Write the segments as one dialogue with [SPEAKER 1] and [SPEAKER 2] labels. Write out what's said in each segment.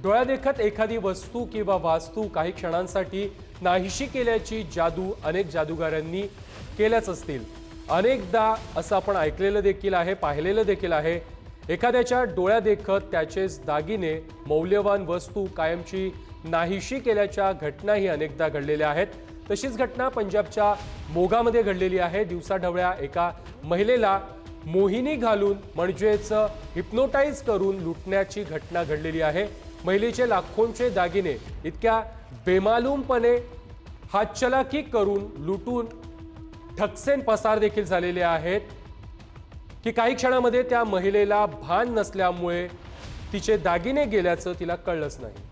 [SPEAKER 1] डोळ्यादेखत एखादी वस्तू किंवा वास्तू काही क्षणांसाठी नाहीशी केल्याची जादू अनेक जादूगारांनी केल्याच असतील। अनेकदा असं आपण ऐकलेलं देखील आहे, पाहिलेलं देखील आहे। एखाद्याच्या डोळ्यादेखत त्याचेच दागिने, मौल्यवान वस्तू कायमची नाहीशी केल्याच्या घटनाही अनेकदा घडलेल्या आहेत। तशीच घटना पंजाबच्या मोगामध्ये घडलेली आहे। दिवसाढवळ्या एका महिलेला मोहिनी घालून म्हणजेच हिप्नोटाइज करून लुटण्याची घटना घडलेली आहे। महिलेचे लाखोंचे दागिने इतक्या बेमालूमपणे हातचलाकी करून लुटून ठकसेन पसार देखील झालेले आहेत की काही क्षणामध्ये त्या महिलेला भान नसल्यामुळे तिचे दागिने गेल्याचं तिला कळलंच नाही।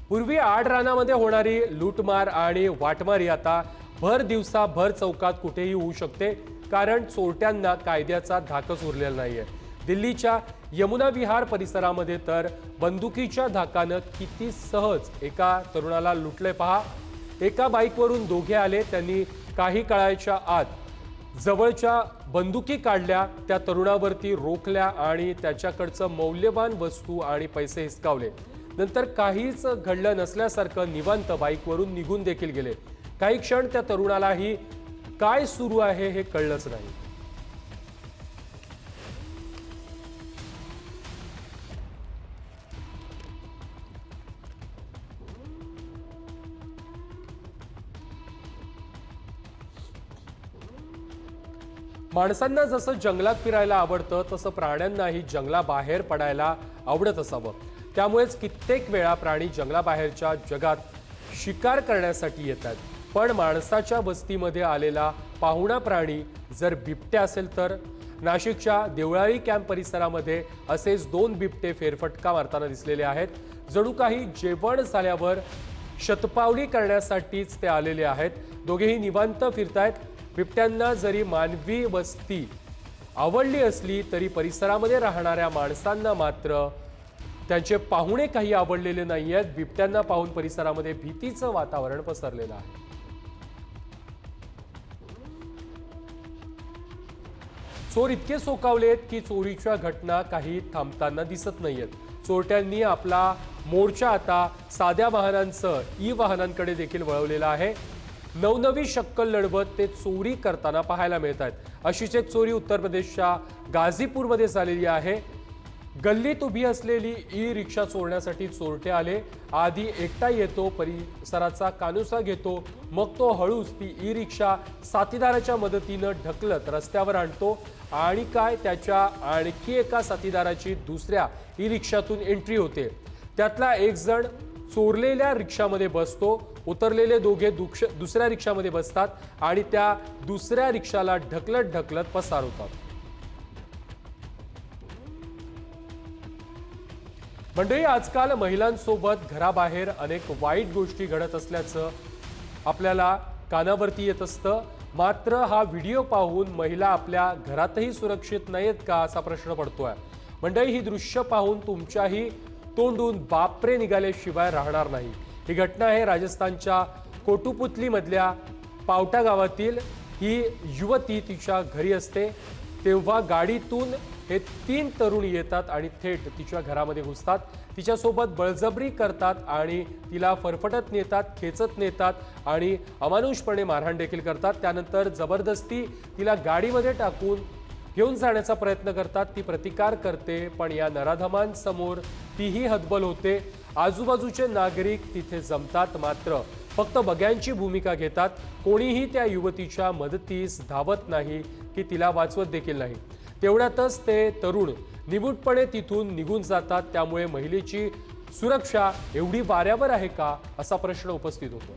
[SPEAKER 1] पूर्वी आडरानामध्ये होणारी लूटमार आणि वाटमारी आता भर दिवसा भर चौकात कुठेही होऊ शकते, कारण चोरट्यांना कायद्याचा धाकच उरलेला नाहीये। दिल्लीच्या यमुना विहार परिसरामध्ये तर बंदुकीच्या धाकानं किती सहज एका तरुणाला लुटले पहा। एका बाईकवरून दोघे आले, त्यांनी काही काळाच्या आत जवळच्या बंदुकी काढल्या, त्या तरुणावरती रोखल्या आणि त्याच्याकडचं मौल्यवान वस्तू आणि पैसे हिसकावले। नंतर काहीच घडलं नसल्यासारखं निवांत बाईकवरून निघून देखील गेले। काही क्षण त्या तरुणालाही काय सुरू आहे हे कळलंच नाही। माणसांना जसं जंगलात फिरायला आवडतं तसं प्राण्यांनाही जंगलाबाहेर पडायला आवडत असावं। त्यामुळेच कित्येक वेळा प्राणी जंगलाबाहेरच्या जगात शिकार करण्यासाठी येतात। पण माणसाच्या वस्तीमध्ये आलेला पाहुणा प्राणी जर बिबट्या असेल तर नाशिकच्या देवळाली कॅम्प परिसरामध्ये असेच 2 बिबटे फेरफटका मारताना दिसलेले आहेत। जणू काही जेवण झाल्यावर शतपावली करण्यासाठीच ते आलेले आहेत। दोघेही निवांत फिरतायत। बिबट्यांना जरी मानवी वस्ती आवडली असली तरी परिसरामध्ये राहणाऱ्या माणसांना मात्र त्यांचे पाहुणे काही आवडलेले नाहीयेत। बिबट्यांना पाहून परिसरामध्ये भीतीचं वातावरण पसरलेलं आहे। चोर इतके सोकावलेत की चोरीच्या घटना काही थांबताना दिसत नाहीयेत। चोरट्यांनी आपला मोर्चा आता साध्या वाहनांचं ई-वाहनांकडे देखील वळवलेला आहे। नवनवी शक्कल लढवत ते चोरी करताना पाहायला मिळतात। अशीच एक चोरी उत्तर प्रदेशच्या गाझीपूरमध्ये झालेली आहे। गल्लीत उभी असलेली ई रिक्षा चोरण्यासाठी चोरटे आले। आधी एकटा येतो, परिसराचा कानोसा घेतो, मग तो हळूच ती ई रिक्षा साथीदाराच्या मदतीनं ढकलत रस्त्यावर आणतो आणि काय त्याच्या आणखी एका साथीदाराची दुसऱ्या ई रिक्षातून एंट्री होते। त्यातला एक जण चोरलेल्या रिक्षामध्ये बसतो, उतरलेले दोघे दुसऱ्या रिक्षामध्ये बसतात आणि त्या दुसऱ्या रिक्षाला ढकलत ढकलत पसार होतात। मंडळी, आजकाल महिलांसोबत घराबाहेर अनेक वाईट गोष्टी घडत असल्याचं आपल्याला कानावरती येत असतं। मात्र हा व्हिडिओ पाहून महिला आपल्या घरातही सुरक्षित नाहीत का असा प्रश्न पडतोय। मंडळी, ही दृश्य पाहून तुमच्याही तोंडून बापरे निघाल्याशिवाय राहणार नाही। ही घटना आहे राजस्थानच्या कोटुपुतली मधल्या पावटा गावातील। ही युवती तिच्या घरी असते तेव्हा गाडीतून हे 3 तरुण येतात आणि थेट तिच्या घरामध्ये घुसतात। तिच्यासोबत बळजबरी करतात आणि तिला फरफटत नेतात, खेचत नेतात आणि अमानुषपणे मारहाण देखील करतात। त्यानंतर जबरदस्ती तिला गाडीमध्ये टाकून घेऊन जाण्याचा प्रयत्न करतात। ती प्रतिकार करते, पण या नराधमांसमोर तीही हतबल होते। आजूबाजूचे नागरिक तिथे जमतात, मात्र फक्त बघ्यांची भूमिका घेतात। कोणीही त्या युवतीच्या मदतीस धावत नाही की तिला वाचवत देखील नाही। तेवढ्यातच ते तरुण निमूटपणे तिथून निघून जातात। त्यामुळे महिलेची सुरक्षा एवढी वाऱ्यावर आहे का असा प्रश्न उपस्थित होतो।